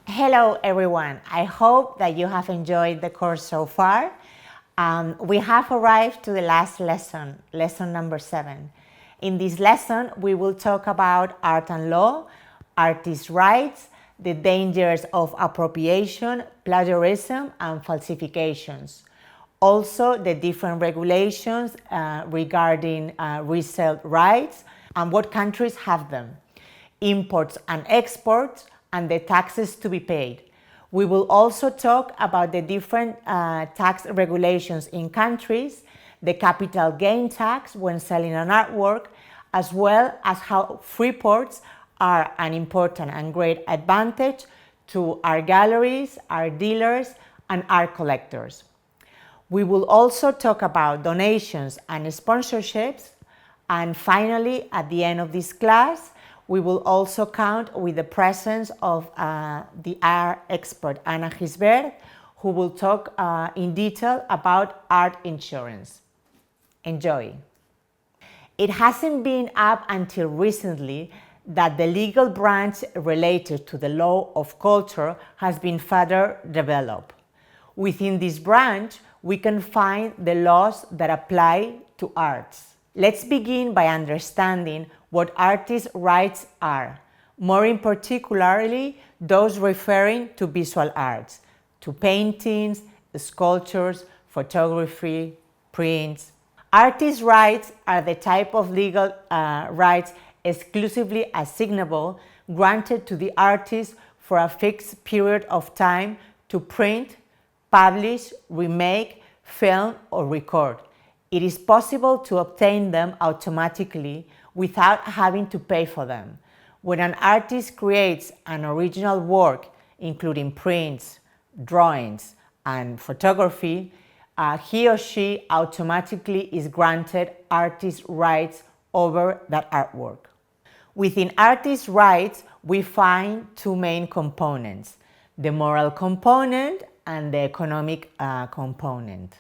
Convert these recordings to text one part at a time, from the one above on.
Hello everyone, I hope that you have enjoyed the course so far. We have arrived to the last lesson, lesson number 7. In this lesson, we will talk about art and law, artists' rights, the dangers of appropriation, plagiarism, and falsifications. Also, the different regulations regarding resale rights and what countries have them, imports and exports, and the taxes to be paid. We will also talk about the different tax regulations in countries, the capital gain tax when selling an artwork, as well as how free ports are an important and great advantage to our galleries, our dealers, and art collectors. We will also talk about donations and sponsorships. And finally, at the end of this class, we will also count with the presence of the art expert Anna Gisbert, who will talk in detail about art insurance. Enjoy! It hasn't been up until recently that the legal branch related to the law of culture has been further developed. Within this branch, we can find the laws that apply to arts. Let's begin by understanding what artists' rights are, more in particularly those referring to visual arts, to paintings, sculptures, photography, prints. Artists' rights are the type of legal rights exclusively assignable granted to the artist for a fixed period of time to print, publish, remake, film, or record. It is possible to obtain them automatically without having to pay for them. When an artist creates an original work, including prints, drawings, and photography, he or she automatically is granted artist rights over that artwork. Within artist rights, we find two main components, the moral component and the economic component.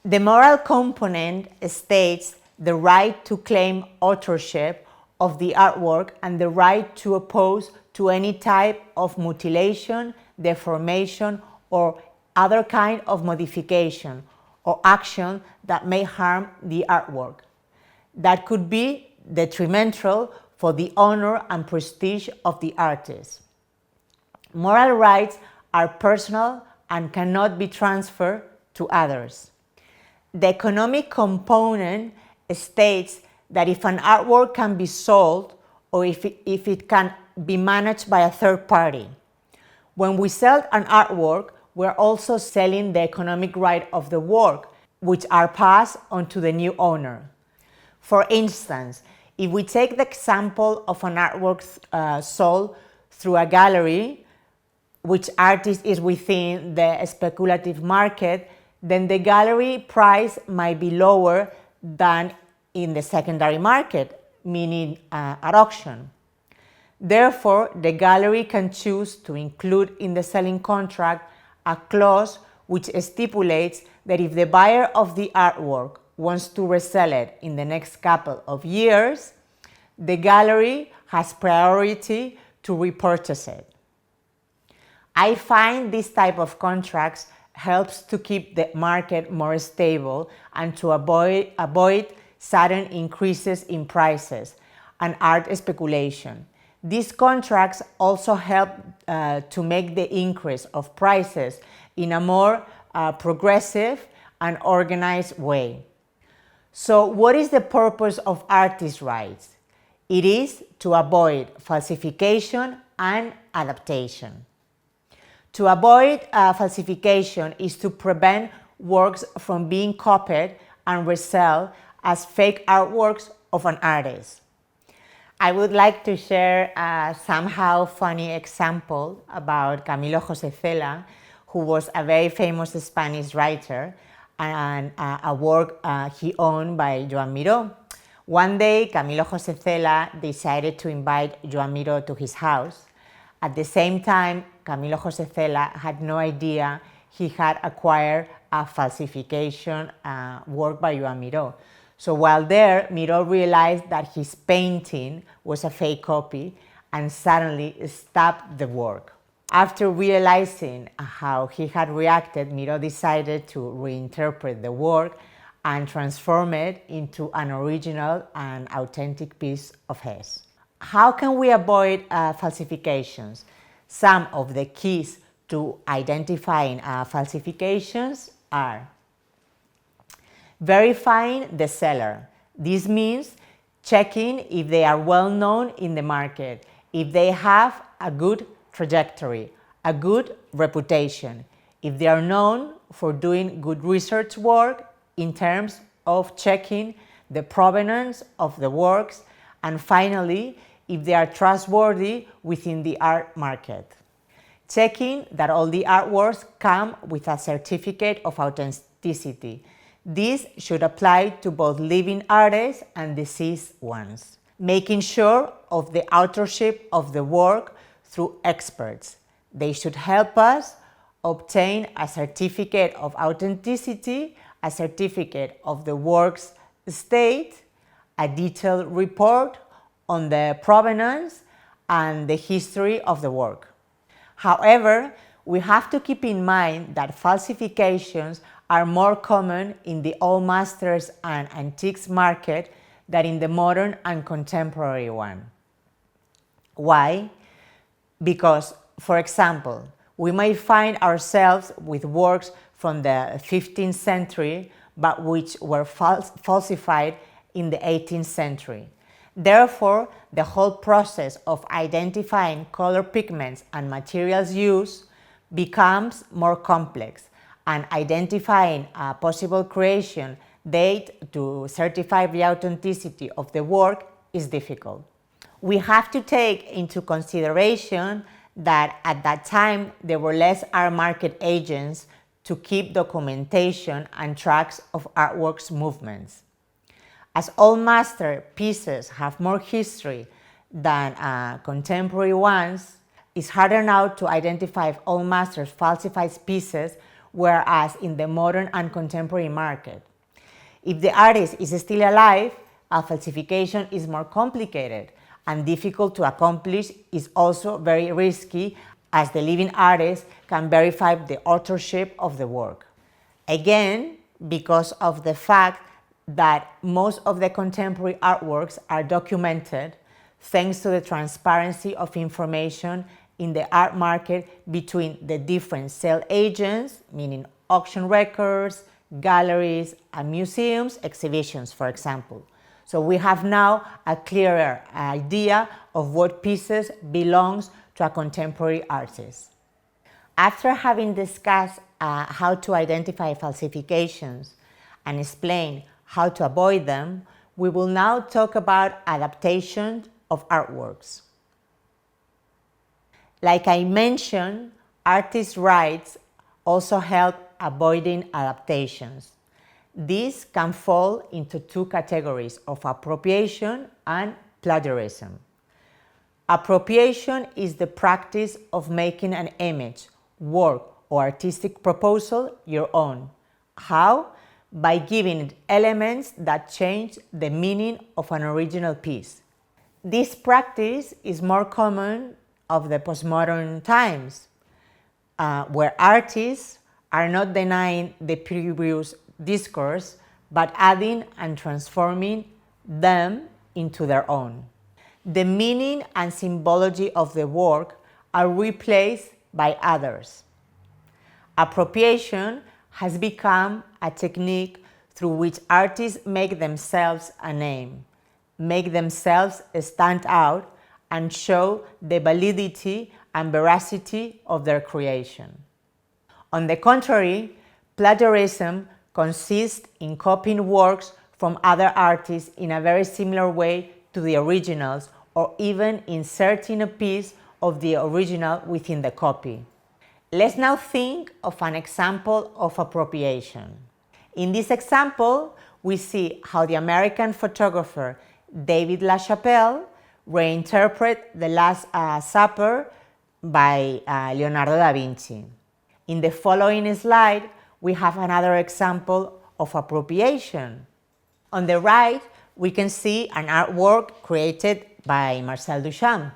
The moral component states the right to claim authorship of the artwork and the right to oppose to any type of mutilation, deformation, or other kind of modification or action that may harm the artwork. That could be detrimental for the honor and prestige of the artist. Moral rights are personal and cannot be transferred to others. The economic component states that if an artwork can be sold or if it can be managed by a third party. When we sell an artwork, we're also selling the economic right of the work, which are passed on to the new owner. For instance, if we take the example of an artwork sold through a gallery, which artist is within the speculative market, then the gallery price might be lower than in the secondary market, meaning at auction. Therefore, the gallery can choose to include in the selling contract a clause which stipulates that if the buyer of the artwork wants to resell it in the next couple of years, the gallery has priority to repurchase it. I find this type of contracts helps to keep the market more stable and to avoid sudden increases in prices and art speculation. These contracts also help to make the increase of prices in a more progressive and organized way. So what is the purpose of artist rights? It is to avoid falsification and adaptation. To avoid falsification is to prevent works from being copied and resold as fake artworks of an artist. I would like to share a somehow funny example about Camilo José Cela, who was a very famous Spanish writer and a work he owned by Joan Miró. One day, Camilo José Cela decided to invite Joan Miró to his house. At the same time, Camilo José Cela had no idea he had acquired a falsification work by Joan Miró. So while there, Miró realized that his painting was a fake copy and suddenly stopped the work. After realizing how he had reacted, Miró decided to reinterpret the work and transform it into an original and authentic piece of his. How can we avoid falsifications? Some of the keys to identifying falsifications are verifying the seller. This means checking if they are well known in the market, if they have a good trajectory, a good reputation, if they are known for doing good research work in terms of checking the provenance of the works, and finally, if they are trustworthy within the art market. Checking that all the artworks come with a certificate of authenticity. This should apply to both living artists and deceased ones. Making sure of the authorship of the work through experts. They should help us obtain a certificate of authenticity, a certificate of the work's state, a detailed report on the provenance and the history of the work. However, we have to keep in mind that falsifications are more common in the old masters and antiques market than in the modern and contemporary one. Why? Because, for example, we may find ourselves with works from the 15th century but which were falsified in the 18th century. Therefore, the whole process of identifying color pigments and materials used becomes more complex, and identifying a possible creation date to certify the authenticity of the work is difficult. We have to take into consideration that at that time there were less art market agents to keep documentation and tracks of artworks movements. As old master pieces have more history than contemporary ones, it's harder now to identify if old masters falsified pieces, whereas in the modern and contemporary market. If the artist is still alive, a falsification is more complicated and difficult to accomplish, is also very risky, as the living artist can verify the authorship of the work. Again, because of the fact that most of the contemporary artworks are documented thanks to the transparency of information in the art market between the different sale agents, meaning auction records, galleries, and museums, exhibitions, for example. So we have now a clearer idea of what pieces belongs to a contemporary artist. After having discussed how to identify falsifications and explain how to avoid them, we will now talk about adaptation of artworks. Like I mentioned, artists' rights also help avoiding adaptations. These can fall into two categories of appropriation and plagiarism. Appropriation is the practice of making an image, work, or artistic proposal your own. How? By giving it elements that change the meaning of an original piece. This practice is more common of the postmodern times, where artists are not denying the previous discourse, but adding and transforming them into their own. The meaning and symbology of the work are replaced by others. Appropriation has become a technique through which artists make themselves a name, make themselves stand out, and show the validity and veracity of their creation. On the contrary, plagiarism consists in copying works from other artists in a very similar way to the originals, or even inserting a piece of the original within the copy. Let's now think of an example of appropriation. In this example, we see how the American photographer David LaChapelle reinterpreted The Last Supper by Leonardo da Vinci. In the following slide, we have another example of appropriation. On the right, we can see an artwork created by Marcel Duchamp.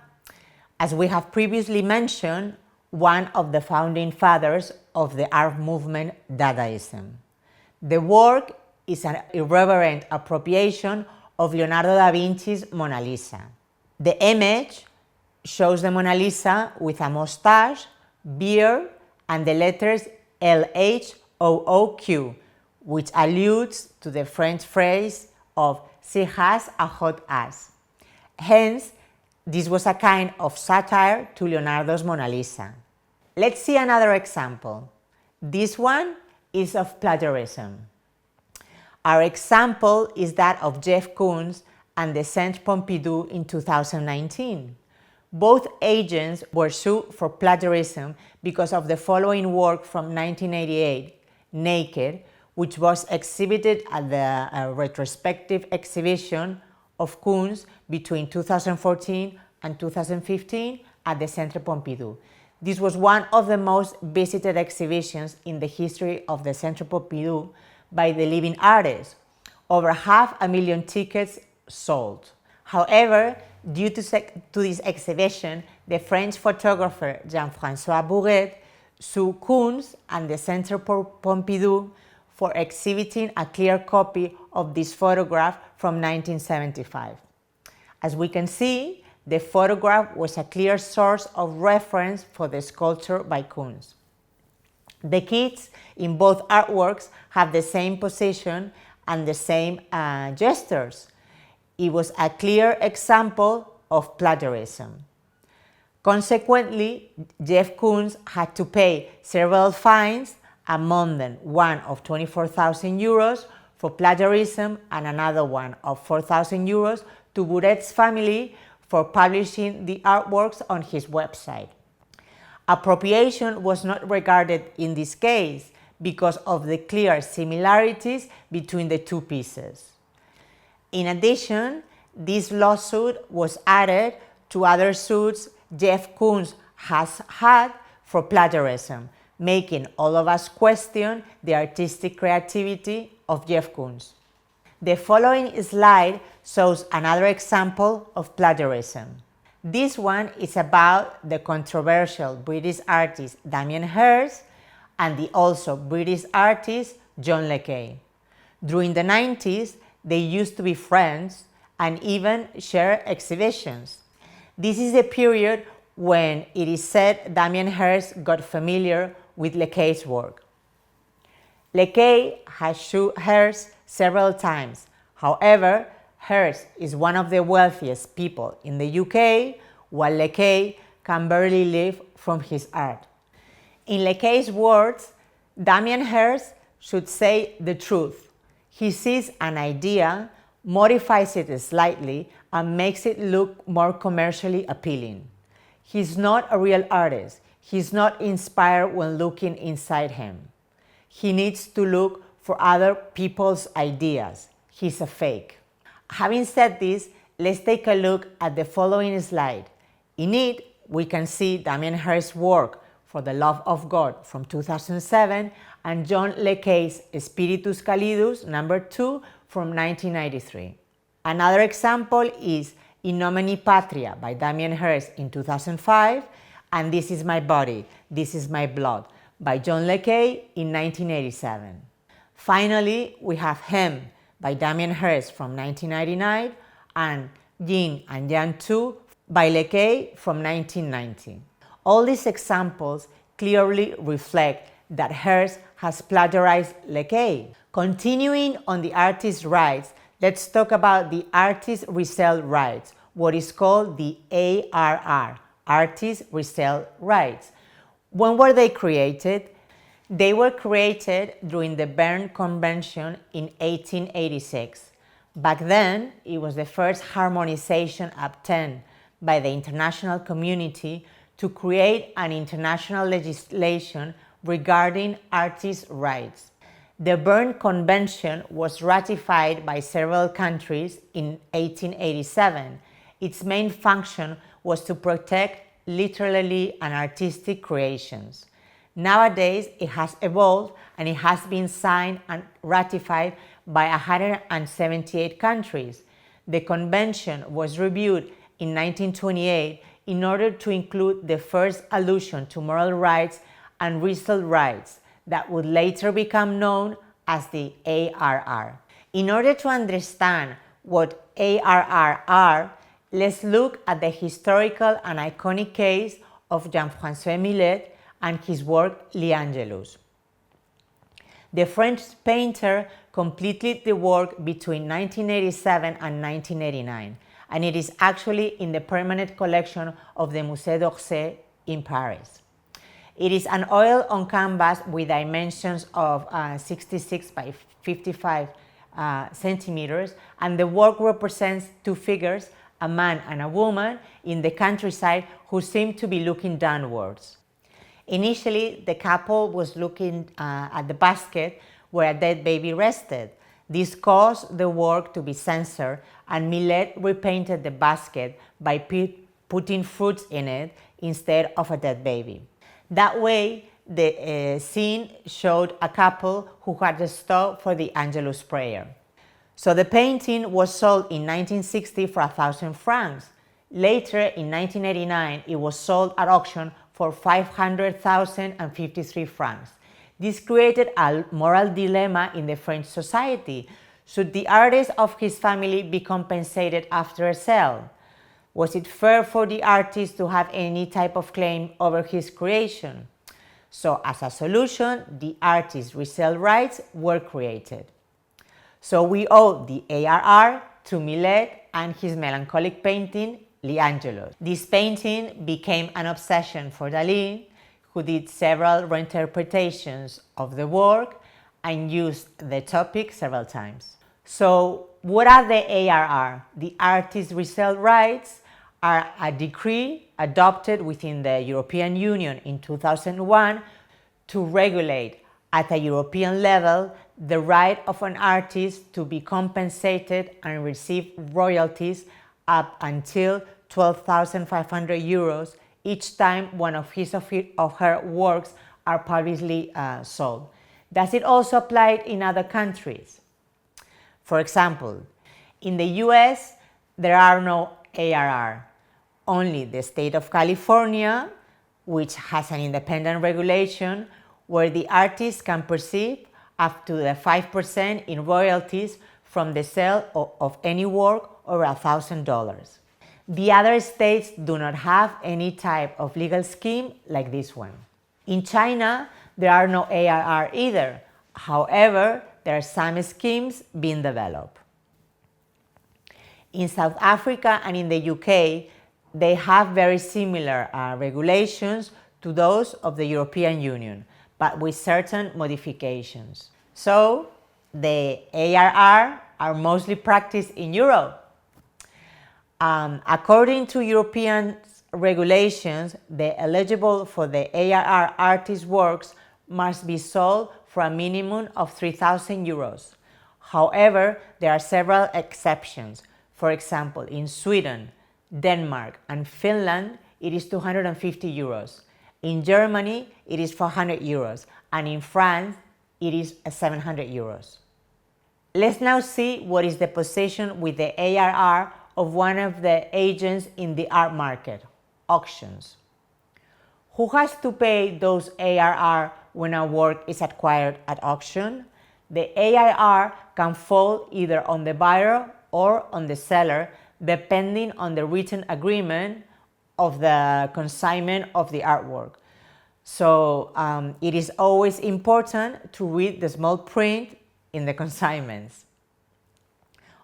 As we have previously mentioned, one of the founding fathers of the art movement Dadaism. The work is an irreverent appropriation of Leonardo da Vinci's Mona Lisa. The image shows the Mona Lisa with a mustache, beard, and the letters LHOOQ, which alludes to the French phrase of "she has a hot ass." Hence, this was a kind of satire to Leonardo's Mona Lisa. Let's see another example. This one is of plagiarism. Our example is that of Jeff Koons and the Centre Pompidou in 2019. Both agents were sued for plagiarism because of the following work from 1988, Naked, which was exhibited at the retrospective exhibition of Koons between 2014 and 2015 at the Centre Pompidou. This was one of the most visited exhibitions in the history of the Centre Pompidou by the living artist. Over 500,000 tickets sold. However, due to this exhibition, the French photographer Jean-François Bouguet sued Koons and the Centre Pompidou for exhibiting a clear copy of this photograph from 1975. As we can see, the photograph was a clear source of reference for the sculpture by Koons. The kids in both artworks have the same position and the same gestures. It was a clear example of plagiarism. Consequently, Jeff Koons had to pay several fines, among them one of 24,000 euros for plagiarism and another one of 4,000 euros to Bouguet's family for publishing the artworks on his website. Appropriation was not regarded in this case because of the clear similarities between the two pieces. In addition, this lawsuit was added to other suits Jeff Koons has had for plagiarism, making all of us question the artistic creativity of Jeff Koons. The following slide shows another example of plagiarism. This one is about the controversial British artist Damien Hirst and the also British artist John Le Carre. During the 90s, they used to be friends and even share exhibitions. This is the period when it is said Damien Hirst got familiar with Le Carre's work. Le Carre has sued Hirst several times. However, Hirst is one of the wealthiest people in the UK, while Le Carre can barely live from his art. In Le Carre's words, Damien Hirst should say the truth. He sees an idea, modifies it slightly, and makes it look more commercially appealing. He's not a real artist. He's not inspired when looking inside him. He needs to look for other people's ideas. He's a fake. Having said this, let's take a look at the following slide. In it, we can see Damien Hirst's work For the Love of God from 2007 and John Le Carre's Spiritus Calidus No. 2 from 1993. Another example is In Nomine Patria by Damien Hirst in 2005 and This Is My Body, This Is My Blood by John Le Carre in 1987. Finally, we have Hem by Damien Hirst from 1999 and Yin and Yang 2 by Le Carre from 1990. All these examples clearly reflect that Hirst has plagiarized Le Carre. Continuing on the artist's rights, let's talk about the artist resale rights, what is called the ARR, Artist Resale Rights. When were they created? They were created during the Berne Convention in 1886. Back then, it was the first harmonization obtained by the international community to create an international legislation regarding artists' rights. The Berne Convention was ratified by several countries in 1887. Its main function was to protect literary and artistic creations. Nowadays, it has evolved and it has been signed and ratified by 178 countries. The convention was reviewed in 1928 in order to include the first allusion to moral rights and resale rights that would later become known as the ARR. In order to understand what ARR are, let's look at the historical and iconic case of Jean-François Millet and his work L'Angelus. The French painter completed the work between 1987 and 1989, and it is actually in the permanent collection of the Musée d'Orsay in Paris. It is an oil on canvas with dimensions of 66 by 55 centimeters, and the work represents two figures, a man and a woman, in the countryside who seem to be looking downwards. Initially, the couple was looking at the basket where a dead baby rested. This caused the work to be censored, and Millet repainted the basket by putting fruits in it instead of a dead baby. That way, the scene showed a couple who had stopped for the Angelus prayer. So the painting was sold in 1960 for 1,000 francs. Later, in 1989, it was sold at auction for 500,053 francs. This created a moral dilemma in the French society. Should the artist of his family be compensated after a sale? Was it fair for the artist to have any type of claim over his creation? So as a solution, the artist's resale rights were created. So we owe the ARR to Millet and his melancholic painting, L'Angelus. This painting became an obsession for Dalí, who did several reinterpretations of the work and used the topic several times. So what are the ARR? The artist's resale rights are a decree adopted within the European Union in 2001 to regulate at a European level the right of an artist to be compensated and receive royalties up until 12,500 euros each time one of his or her works are publicly sold. Does it also apply in other countries? For example, in the US, there are no ARR. Only the state of California, which has an independent regulation where the artist can perceive up to the 5% in royalties from the sale of any work over $1,000. The other states do not have any type of legal scheme like this one. In China, there are no ARR either. However, there are some schemes being developed. In South Africa and in the UK, they have very similar regulations to those of the European Union, but with certain modifications. So, the ARR are mostly practiced in Europe. According to European regulations, the eligible for the ARR artist works must be sold for a minimum of 3,000 euros. However, there are several exceptions. For example, in Sweden, Denmark, and Finland, it is 250 euros. In Germany, it is 400 euros. And in France, it is 700 euros. Let's now see what is the position with the ARR of one of the agents in the art market, auctions. Who has to pay those ARR when a work is acquired at auction? The ARR can fall either on the buyer or on the seller, depending on the written agreement of the consignment of the artwork. So it is always important to read the small print in the consignments.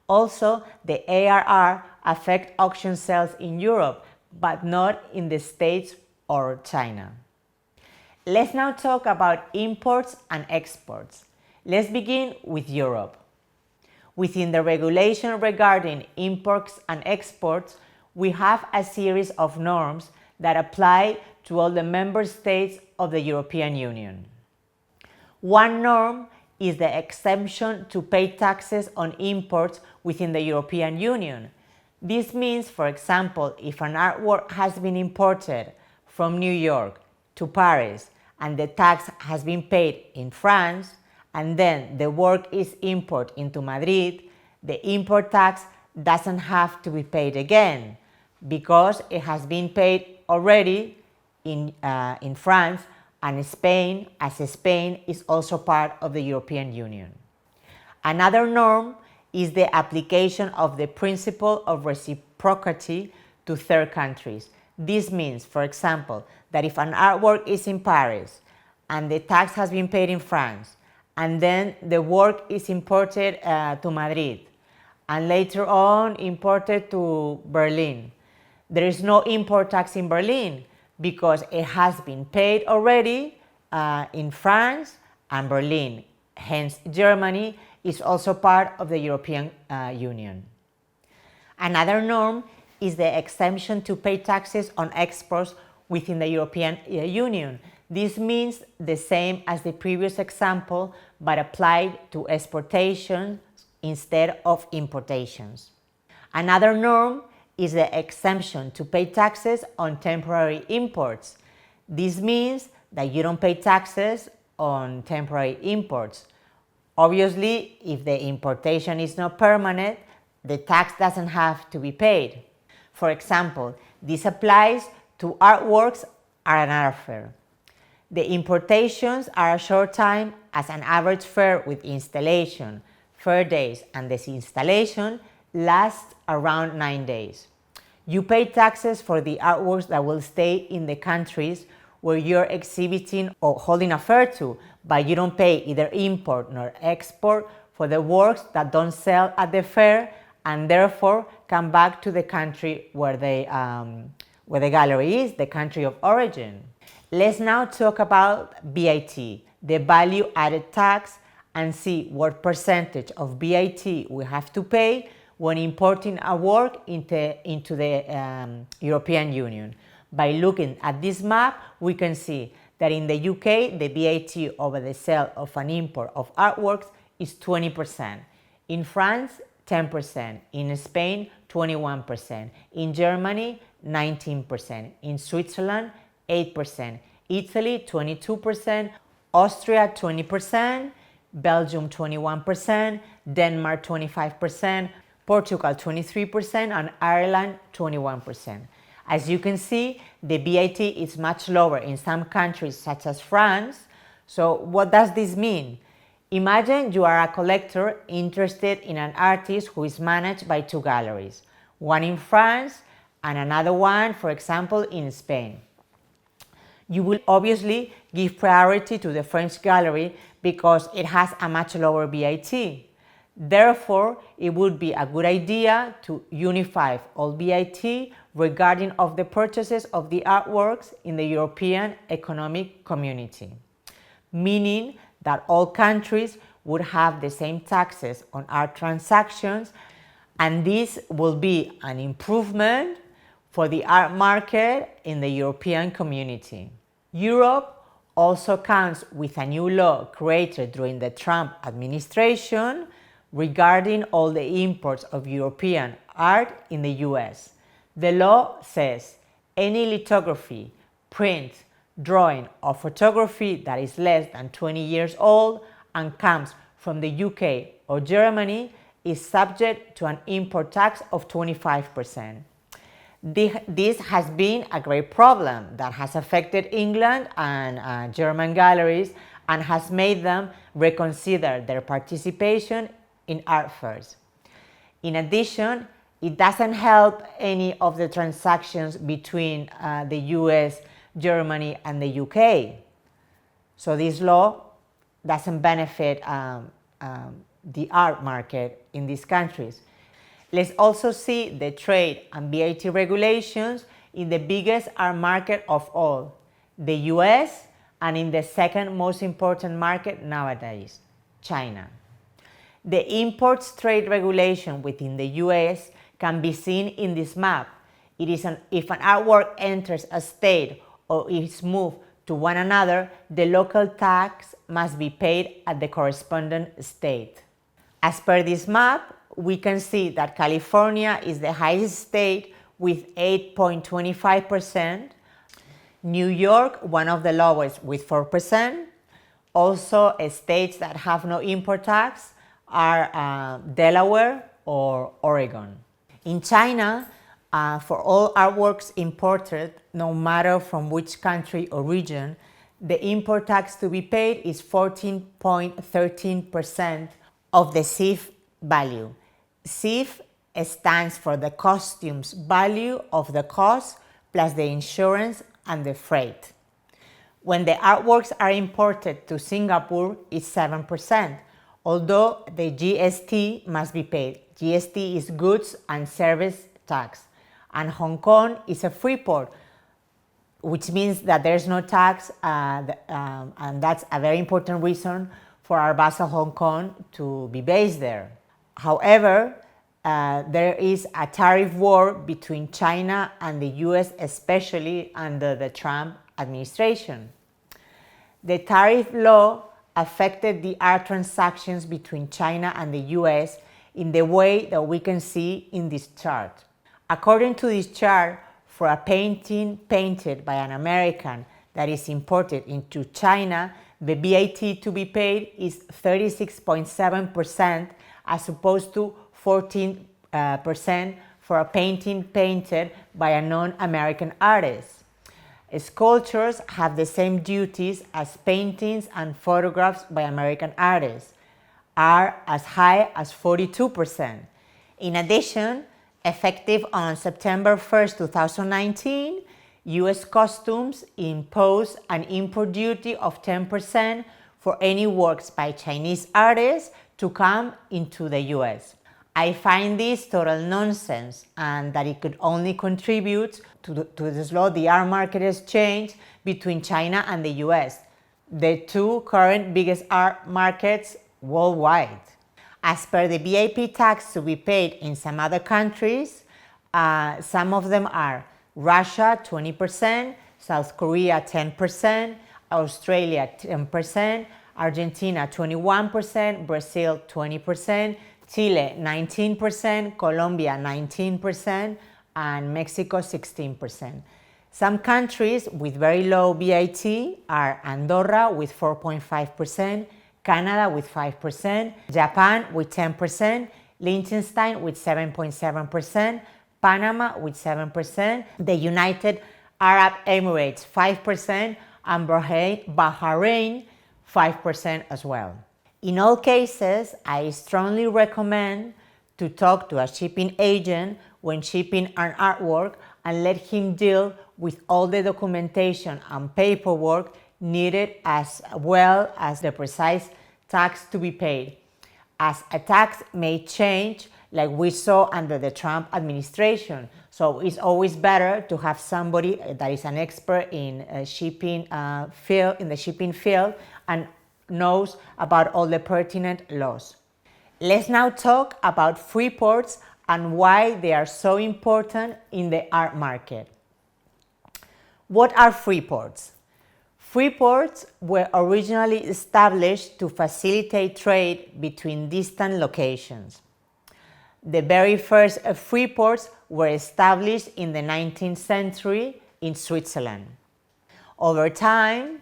Also, the ARR affect auction sales in Europe, but not in the States or China. Let's now talk about imports and exports. Let's begin with Europe. Within the regulation regarding imports and exports, we have a series of norms that apply to all the member states of the European Union. One norm is the exemption to pay taxes on imports within the European Union. This means, for example, if an artwork has been imported from New York to Paris and the tax has been paid in France, and then the work is imported into Madrid, the import tax doesn't have to be paid again. because it has been paid already in France and Spain, as Spain is also part of the European Union. Another norm is the application of the principle of reciprocity to third countries. This means, for example, that if an artwork is in Paris and the tax has been paid in France, and then the work is imported to Madrid, and later on imported to Berlin, there is no import tax in Berlin because it has been paid already in France and Berlin. Hence, Germany is also part of the European Union. Another norm is the exemption to pay taxes on exports within the European Union. This means the same as the previous example, but applied to exportations instead of importations. Another norm is the exemption to pay taxes on temporary imports. This means that you don't pay taxes on temporary imports. Obviously, if the importation is not permanent, the tax doesn't have to be paid. For example, this applies to artworks at an art fair. The importations are a short time, as an average fair with installation, fair days, and disinstallation lasts around 9 days. You pay taxes for the artworks that will stay in the countries where you're exhibiting or holding a fair to, but you don't pay either import nor export for the works that don't sell at the fair and therefore come back to the country where the gallery is, the country of origin. Let's now talk about VAT, the value added tax, and see what percentage of VAT we have to pay when importing a work into the European Union. By looking at this map, we can see that in the UK, the VAT over the sale of an import of artworks is 20%. In France, 10%. In Spain, 21%. In Germany, 19%. In Switzerland, 8%. Italy, 22%. Austria, 20%. Belgium, 21%. Denmark, 25%. Portugal, 23%. And Ireland, 21%. As you can see, the VAT is much lower in some countries such as France. So what does this mean? Imagine you are a collector interested in an artist who is managed by two galleries, one in France and another one, for example, in Spain. You will obviously give priority to the French gallery because it has a much lower VAT. Therefore, it would be a good idea to unify all VAT regarding of the purchases of the artworks in the European Economic Community, meaning that all countries would have the same taxes on art transactions, and this will be an improvement for the art market in the European community. Europe also comes with a new law created during the Trump administration regarding all the imports of European art in the US. The law says any lithography, print, drawing, or photography that is less than 20 years old and comes from the UK or Germany is subject to an import tax of 25%. This has been a great problem that has affected England and German galleries and has made them reconsider their participation in art fairs. In addition, it doesn't help any of the transactions between the US, Germany, and the UK. So this law doesn't benefit the art market in these countries. Let's also see the trade and VAT regulations in the biggest art market of all, the US, and in the second most important market nowadays, China. The imports trade regulation within the US can be seen in this map. It is if an artwork enters a state or is moved to one another, the local tax must be paid at the corresponding state. As per this map, we can see that California is the highest state with 8.25%, New York, one of the lowest with 4%. Also, states that have no import tax are Delaware or Oregon. In China, For all artworks imported, no matter from which country or region, the import tax to be paid is 14.13% of the CIF value. CIF stands for the costumes value of the cost plus the insurance and the freight. When the artworks are imported to Singapore, it's 7%, although the GST must be paid. GST is goods and service tax. And Hong Kong is a free port, which means that there's no tax, and that's a very important reason for Art Basel Hong Kong to be based there. However, there is a tariff war between China and the US, especially under the Trump administration. The tariff law affected the art transactions between China and the US in the way that we can see in this chart. According to this chart, for a painting painted by an American that is imported into China, the VAT to be paid is 36.7% as opposed to 14% for a painting painted by a non-American artist. Sculptures have the same duties as paintings and photographs by American artists, are as high as 42%. In addition, effective on September 1st, 2019, U.S. Customs imposed an import duty of 10% for any works by Chinese artists to come into the U.S. I find this total nonsense, and that it could only contribute to slow the art market exchange between China and the U.S., the two current biggest art markets worldwide. As per the VAT tax to be paid in some other countries, some of them are Russia 20%, South Korea 10%, Australia 10%, Argentina 21%, Brazil 20%, Chile 19%, Colombia 19%, and Mexico 16%. Some countries with very low VAT are Andorra with 4.5%, Canada with 5%, Japan with 10%, Liechtenstein with 7.7%, Panama with 7%, the United Arab Emirates 5%, and Bahrain 5% as well. In all cases, I strongly recommend to talk to a shipping agent when shipping an artwork and let him deal with all the documentation and paperwork needed, as well as the precise tax to be paid, as a tax may change like we saw under the Trump administration. So it's always better to have somebody that is an expert in shipping field and knows about all the pertinent laws. Let's now talk about free ports and why they are so important in the art market. What are free ports? Free ports were originally established to facilitate trade between distant locations. The very first free ports were established in the 19th century in Switzerland. Over time,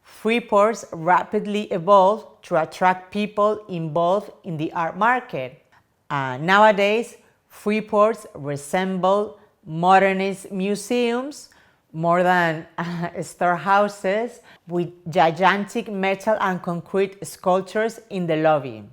free ports rapidly evolved to attract people involved in the art market. Nowadays, free ports resemble modernist museums more than storehouses, with gigantic metal and concrete sculptures in the lobby.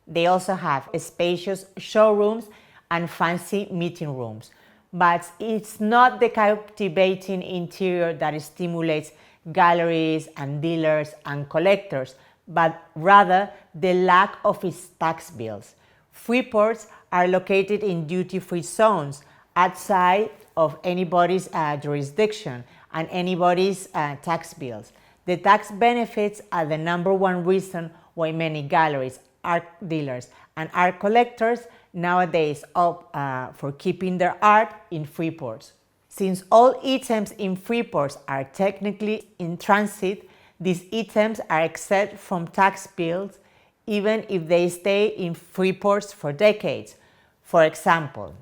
They also have spacious showrooms and fancy meeting rooms. But it's not the captivating interior that stimulates galleries and dealers and collectors, but rather the lack of its tax bills. Free ports are located in duty-free zones outside of anybody's jurisdiction and anybody's tax bills. The tax benefits are the number one reason why many galleries, art dealers, and art collectors nowadays opt for keeping their art in free ports. Since all items in free ports are technically in transit, these items are exempt from tax bills even if they stay in free ports for decades. For example,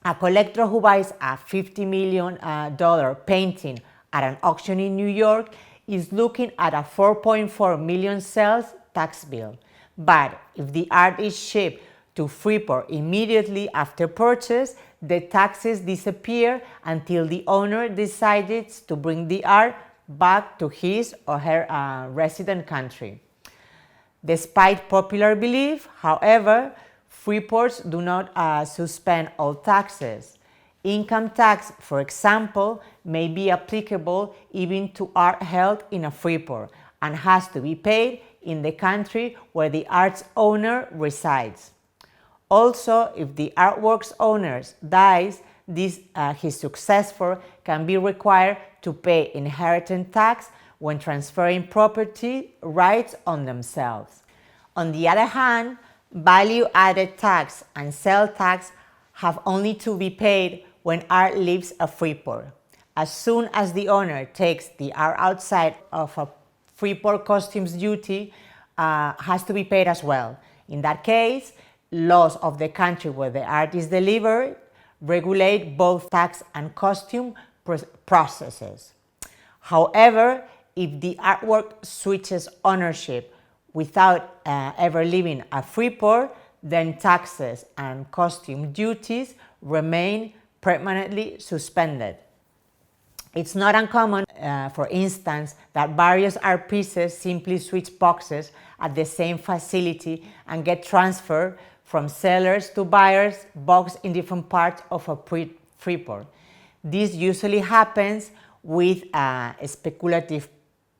a collector who buys a $50 million painting at an auction in New York is looking at a 4.4 million sales tax bill. But if the art is shipped to Freeport immediately after purchase, the taxes disappear until the owner decides to bring the art back to his or her resident country. Despite popular belief, however, Freeports do not suspend all taxes. Income tax, for example, may be applicable even to art held in a Freeport and has to be paid in the country where the art's owner resides. Also, if the artwork's owner dies, his successor can be required to pay inheritance tax when transferring property rights on themselves. On the other hand, value-added tax and sales tax have only to be paid when art leaves a Freeport. As soon as the owner takes the art outside of a Freeport, customs duty has to be paid as well. In that case, laws of the country where the art is delivered regulate both tax and custom processes. However, if the artwork switches ownership without ever leaving a Freeport, then taxes and custom duties remain permanently suspended. It's not uncommon, for instance, that various art pieces simply switch boxes at the same facility and get transferred from sellers to buyers boxed in different parts of a Freeport. This usually happens with speculative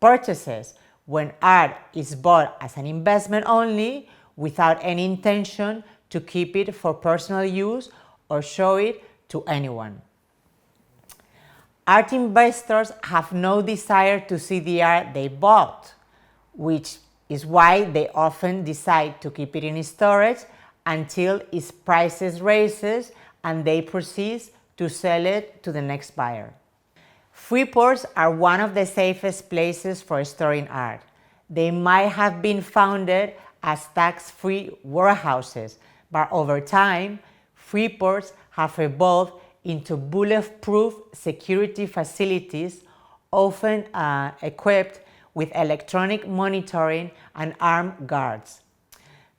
purchases, when art is bought as an investment only without any intention to keep it for personal use or show it to anyone. Art investors have no desire to see the art they bought, which is why they often decide to keep it in storage until its prices raises and they proceed to sell it to the next buyer. Freeports are one of the safest places for storing art. They might have been founded as tax-free warehouses, but over time, Freeports have evolved into bulletproof security facilities, often equipped with electronic monitoring and armed guards.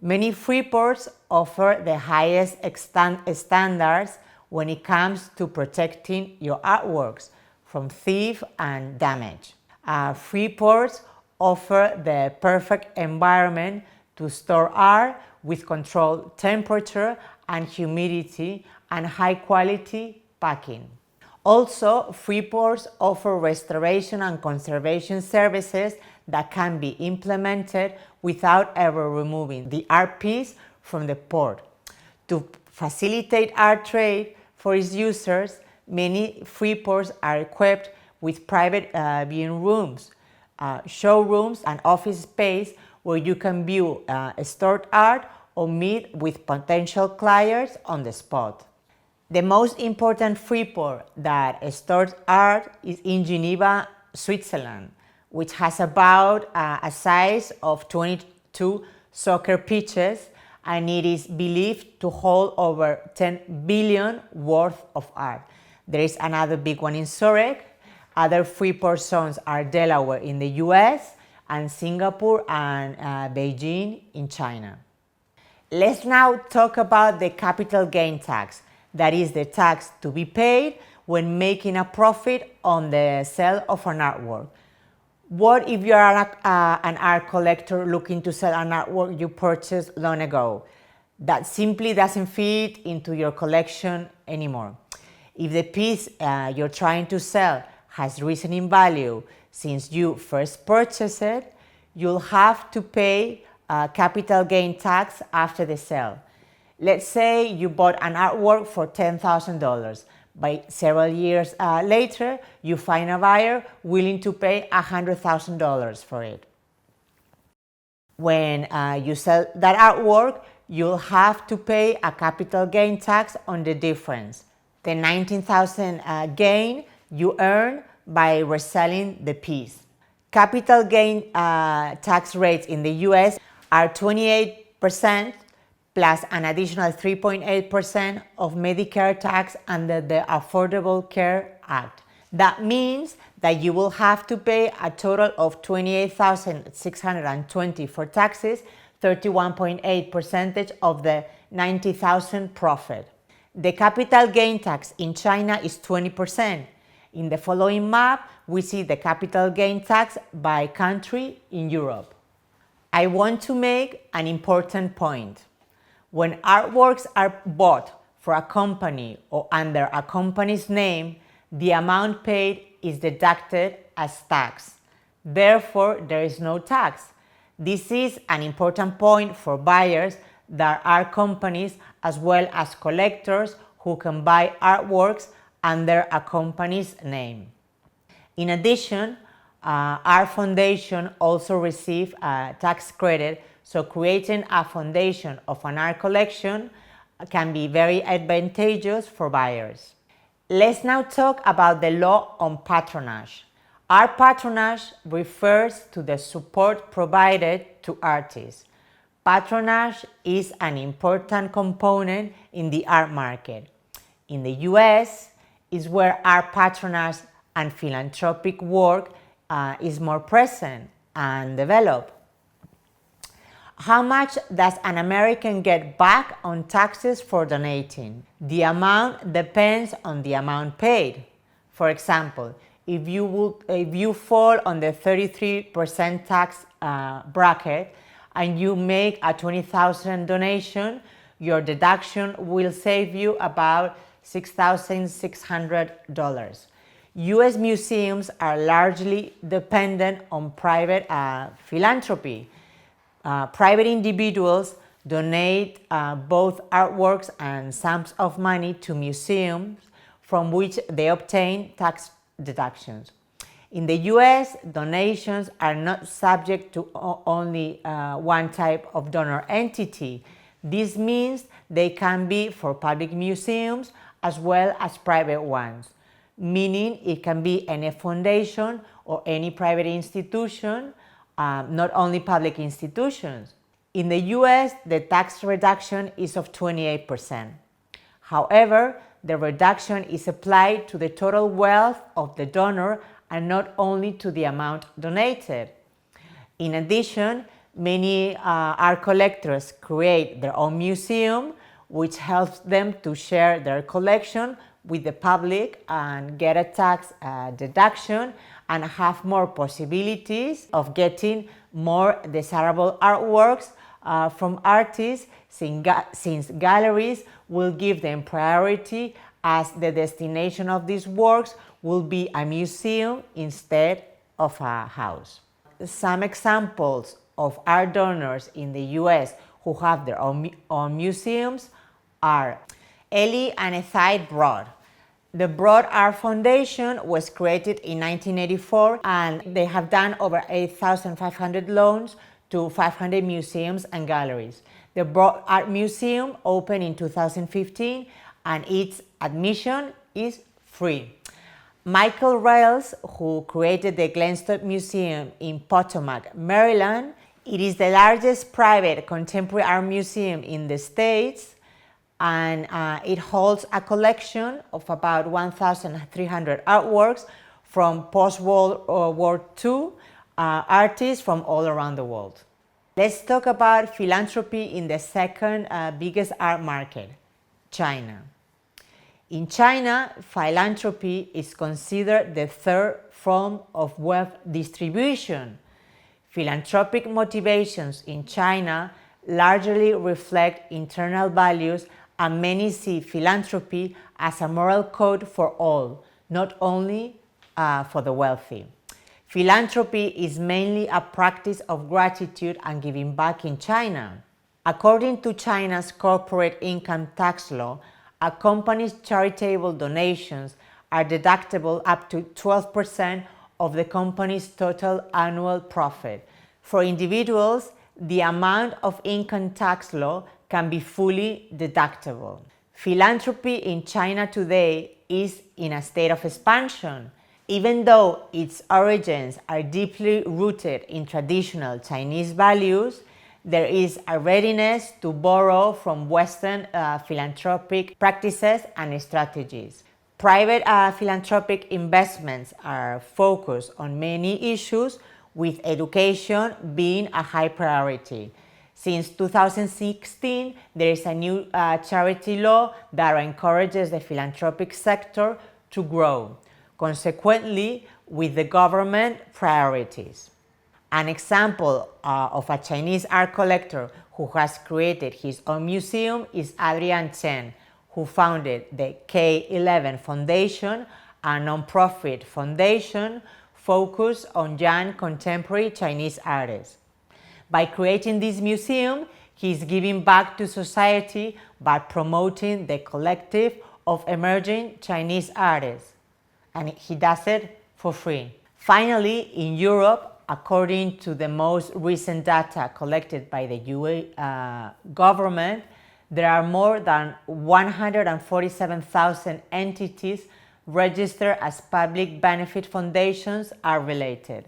Many Freeports offer the highest standards when it comes to protecting your artworks from theft and damage. Freeports offer the perfect environment to store art with controlled temperature and humidity and high-quality packing. Also, Freeports offer restoration and conservation services that can be implemented without ever removing the art piece from the port. To facilitate art trade for its users, many Freeports are equipped with private viewing rooms, showrooms, and office space where you can view stored art or meet with potential clients on the spot. The most important Freeport that stores art is in Geneva, Switzerland, which has about a size of 22 soccer pitches, and it is believed to hold over 10 billion worth of art. There is another big one in Zurich. Other Freeport zones are Delaware in the US and Singapore and Beijing in China. Let's now talk about the capital gain tax. That is the tax to be paid when making a profit on the sale of an artwork. What if you are an art collector looking to sell an artwork you purchased long ago that simply doesn't fit into your collection anymore? If the piece you're trying to sell has risen in value since you first purchased it, you'll have to pay capital gain tax after the sale. Let's say you bought an artwork for $10,000. By several years later, you find a buyer willing to pay $100,000 for it. When you sell that artwork, you'll have to pay a capital gain tax on the difference, the $19,000 gain you earn by reselling the piece. Capital gain tax rates in the US are 28% plus an additional 3.8% of Medicare tax under the Affordable Care Act. That means that you will have to pay a total of $28,620 for taxes 31.8% of the 90,000 profit. The capital gain tax in China is 20%. In the following map, we see the capital gain tax by country in Europe. I want to make an important point. When artworks are bought for a company or under a company's name, the amount paid is deducted as tax. Therefore, there is no tax. This is an important point for buyers that are companies as well as collectors who can buy artworks under a company's name. In addition, our foundation also receives a tax credit, so creating a foundation of an art collection can be very advantageous for buyers. Let's now talk about the law on patronage. Art patronage refers to the support provided to artists. Patronage is an important component in the art market. In the US is where art patronage and philanthropic work is more present and developed. How much does an American get back on taxes for donating? The amount depends on the amount paid. For example, if you fall on the 33% tax bracket and you make a $20,000 donation, your deduction will save you about $6,600. US museums are largely dependent on private philanthropy. Private individuals donate both artworks and sums of money to museums from which they obtain tax deductions. In the US, donations are not subject to only one type of donor entity. This means they can be for public museums as well as private ones, meaning it can be any foundation or any private institution, not only public institutions. In the US, the tax reduction is of 28%. However, the reduction is applied to the total wealth of the donor and not only to the amount donated. In addition, many art collectors create their own museum, which helps them to share their collection with the public and get a tax deduction and have more possibilities of getting more desirable artworks from artists, since galleries will give them priority as the destination of these works will be a museum instead of a house. Some examples of art donors in the US who have their own museums are Ellie and Ethai Broad. The Broad Art Foundation was created in 1984 and they have done over 8,500 loans to 500 museums and galleries. The Broad Art Museum opened in 2015 and its admission is free. Michael Riles, who created the Glenstone Museum in Potomac, Maryland, it is the largest private contemporary art museum in the States, and it holds a collection of about 1,300 artworks from post-World War II artists from all around the world. Let's talk about philanthropy in the second biggest art market, China. In China, philanthropy is considered the third form of wealth distribution. Philanthropic motivations in China largely reflect internal values, and many see philanthropy as a moral code for all, not only for the wealthy. Philanthropy is mainly a practice of gratitude and giving back in China. According to China's corporate income tax law, a company's charitable donations are deductible up to 12% of the company's total annual profit. For individuals, the amount of income tax law can be fully deductible. Philanthropy in China today is in a state of expansion. Even though its origins are deeply rooted in traditional Chinese values, there is a readiness to borrow from Western philanthropic practices and strategies. Private philanthropic investments are focused on many issues, with education being a high priority. Since 2016, there is a new charity law that encourages the philanthropic sector to grow, consequently with the government priorities. An example of a Chinese art collector who has created his own museum is Adrian Chen, who founded the K11 Foundation, a non-profit foundation focused on young contemporary Chinese artists. By creating this museum, he is giving back to society by promoting the collective of emerging Chinese artists, and he does it for free. Finally, in Europe, according to the most recent data collected by the UE government, there are more than 147,000 entities registered as public benefit foundations are related.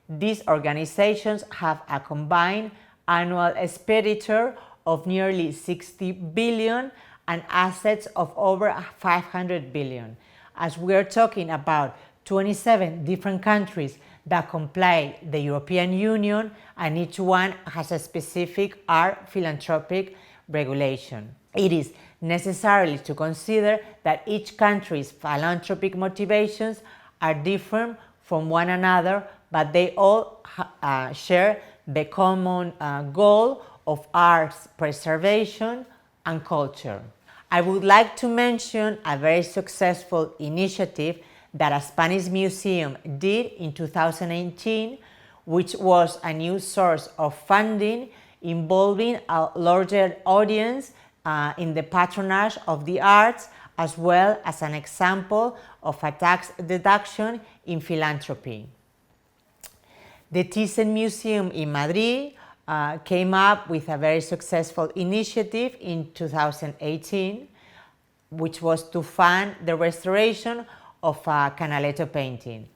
These organizations have a combined annual expenditure of nearly 60 billion and assets of over 500 billion. As we are talking about 27 different countries that comply the European Union, and each one has a specific art philanthropic regulation. It is necessary to consider that each country's philanthropic motivations are different from one another, but they all share the common goal of arts preservation and culture. I would like to mention a very successful initiative that a Spanish museum did in 2018, which was a new source of funding involving a larger audience in the patronage of the arts, as well as an example of a tax deduction in philanthropy. The Thyssen Museum in Madrid came up with a very successful initiative in 2018, which was to fund the restoration of a Canaletto painting.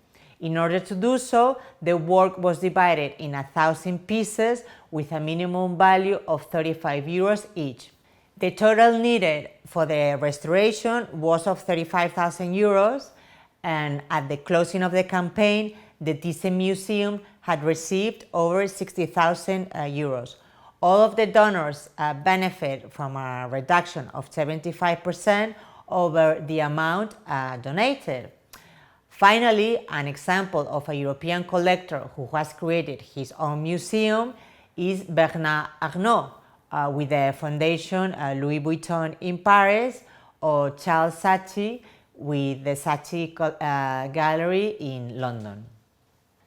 In order to do so, the work was divided in 1,000 pieces with a minimum value of 35 euros each. The total needed for the restoration was of 35,000 euros, and at the closing of the campaign, the Thyssen Museum had received over 60,000 euros. All of the donors benefit from a reduction of 75% over the amount donated. Finally, an example of a European collector who has created his own museum is Bernard Arnault, with the Foundation Louis Vuitton in Paris, or Charles Saatchi with the Saatchi Gallery in London.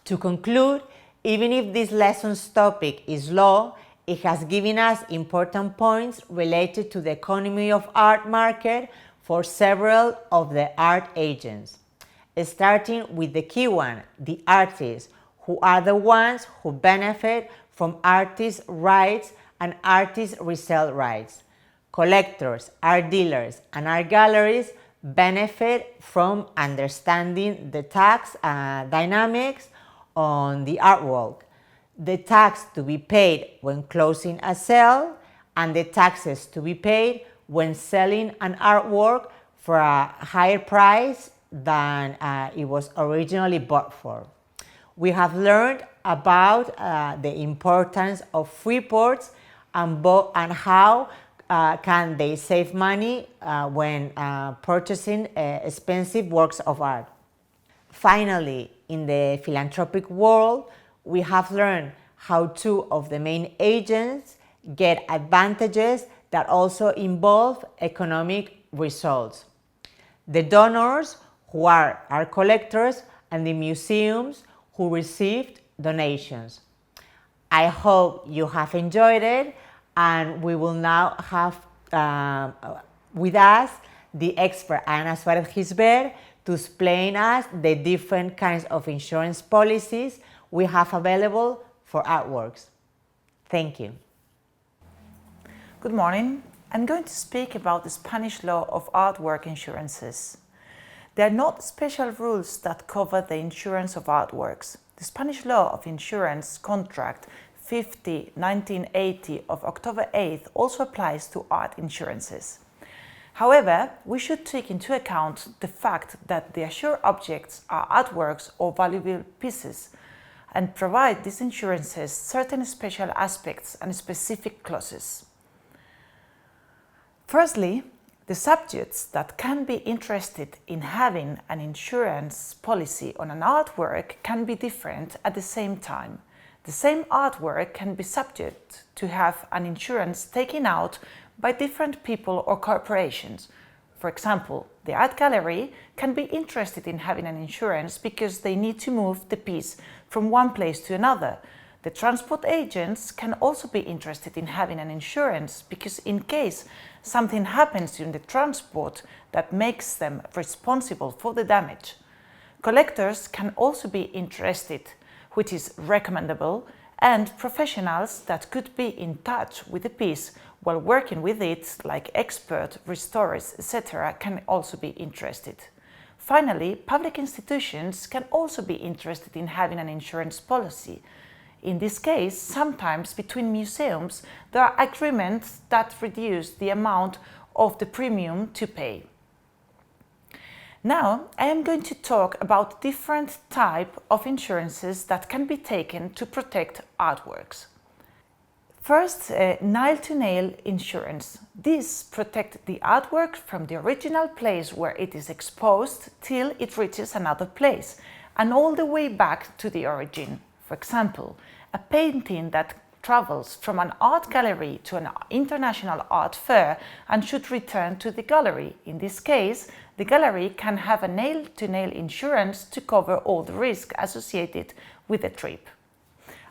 To conclude, even if this lesson's topic is law, it has given us important points related to the economy of art market for several of the art agents, starting with the key one, the artists, who are the ones who benefit from artists' rights and artists' resale rights. Collectors, art dealers, and art galleries benefit from understanding the tax dynamics on the artwork, the tax to be paid when closing a sale, and the taxes to be paid when selling an artwork for a higher price than it was originally bought for. We have learned about the importance of free ports and how can they save money when purchasing expensive works of art. Finally, in the philanthropic world, we have learned how two of the main agents get advantages that also involve economic results: the donors, who are art collectors, and the museums, who received donations. I hope you have enjoyed it, and we will now have with us the expert Ana Suarez Gisbert to explain us the different kinds of insurance policies we have available for artworks. Thank you. Good morning. I'm going to speak about the Spanish law of artwork insurances. There are not special rules that cover the insurance of artworks. The Spanish law of insurance contract 50/1980 of October 8th also applies to art insurances. However, we should take into account the fact that the assured objects are artworks or valuable pieces, and provide these insurances certain special aspects and specific clauses. Firstly, the subjects that can be interested in having an insurance policy on an artwork can be different at the same time. The same artwork can be subject to have an insurance taken out by different people or corporations. For example, the art gallery can be interested in having an insurance because they need to move the piece from one place to another. The transport agents can also be interested in having an insurance because in case something happens during the transport that makes them responsible for the damage. Collectors can also be interested, which is recommendable, and professionals that could be in touch with the piece while working with it, like expert restorers, etc., can also be interested. Finally, public institutions can also be interested in having an insurance policy. In this case, sometimes between museums, there are agreements that reduce the amount of the premium to pay. Now, I am going to talk about different types of insurances that can be taken to protect artworks. First, nail-to-nail insurance. This protects the artwork from the original place where it is exposed till it reaches another place, and all the way back to the origin. For example, a painting that travels from an art gallery to an international art fair and should return to the gallery. In this case, the gallery can have a nail-to-nail insurance to cover all the risk associated with the trip.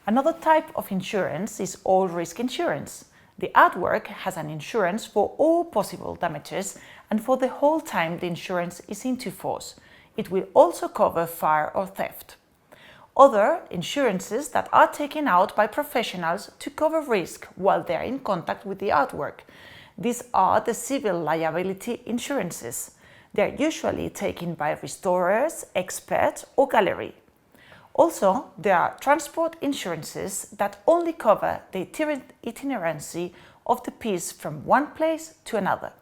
Another type of insurance is all-risk insurance. The artwork has an insurance for all possible damages and for the whole time the insurance is into force. It will also cover fire or theft. Other insurances that are taken out by professionals to cover risk while they are in contact with the artwork. These are the civil liability insurances. They are usually taken by restorers, experts, or gallery. Also, there are transport insurances that only cover the itinerancy of the piece from one place to another.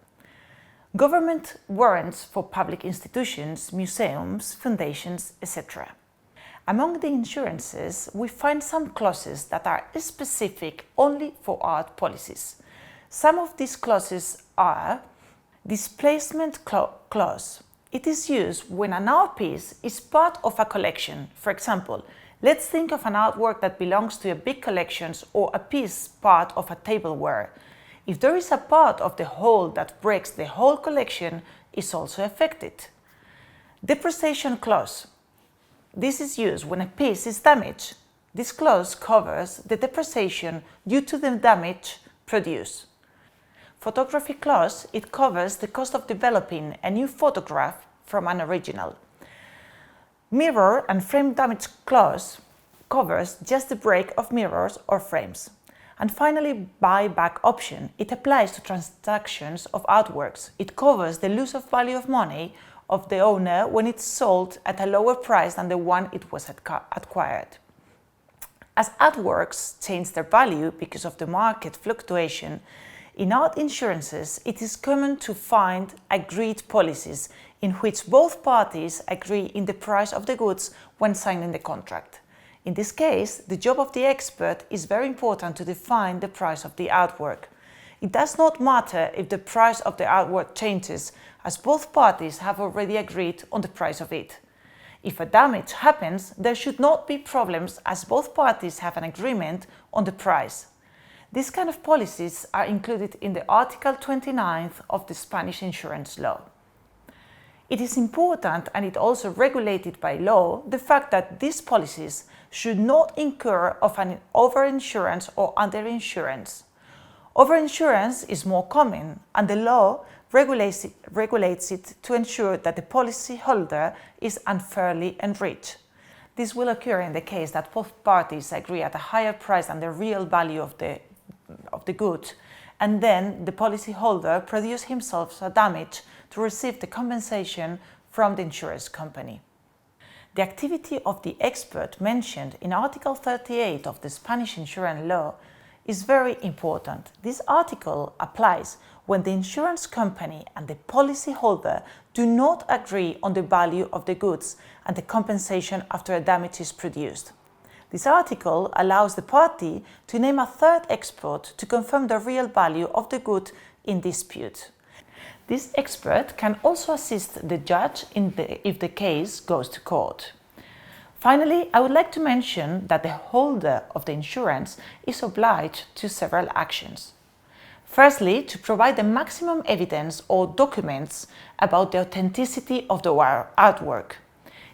Government warrants for public institutions, museums, foundations, etc. Among the insurances, we find some clauses that are specific only for art policies. Some of these clauses are displacement clause. It is used when an art piece is part of a collection. For example, let's think of an artwork that belongs to a big collection or a piece part of a tableware. If there is a part of the whole that breaks the whole collection, is also affected. Depreciation clause. This is used when a piece is damaged. This clause covers the depreciation due to the damage produced. Photography clause, it covers the cost of developing a new photograph from an original. Mirror and frame damage clause covers just the break of mirrors or frames. And finally, buyback option. It applies to transactions of artworks. It covers the loss of value of money of the owner when it's sold at a lower price than the one it was acquired. As artworks change their value because of the market fluctuation, in art insurances, it is common to find agreed policies in which both parties agree in the price of the goods when signing the contract. In this case, the job of the expert is very important to define the price of the artwork. It does not matter if the price of the artwork changes, as both parties have already agreed on the price of it. If a damage happens, there should not be problems as both parties have an agreement on the price. These kind of policies are included in the Article 29 of the Spanish insurance law. It is important, and it also regulated by law, the fact that these policies should not incur of an overinsurance or underinsurance. Overinsurance is more common, and the law regulates it to ensure that the policyholder is unfairly enriched. This will occur in the case that both parties agree at a higher price than the real value of the good, and then the policyholder produces himself a damage to receive the compensation from the insurance company. The activity of the expert mentioned in Article 38 of the Spanish insurance law is very important. This article applies when the insurance company and the policyholder do not agree on the value of the goods and the compensation after a damage is produced. This article allows the party to name a third expert to confirm the real value of the good in dispute. This expert can also assist the judge if the case goes to court. Finally, I would like to mention that the holder of the insurance is obliged to several actions. Firstly, to provide the maximum evidence or documents about the authenticity of the artwork.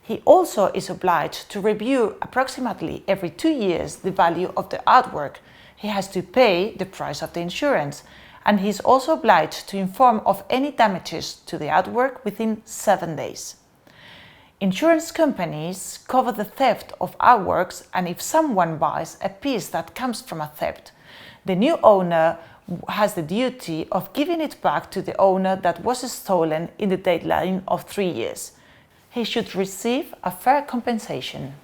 He also is obliged to review approximately every 2 years the value of the artwork. He has to pay the price of the insurance, and he is also obliged to inform of any damages to the artwork within 7 days. Insurance companies cover the theft of artworks, and if someone buys a piece that comes from a theft, the new owner has the duty of giving it back to the owner that was stolen in the deadline of 3 years. He should receive a fair compensation.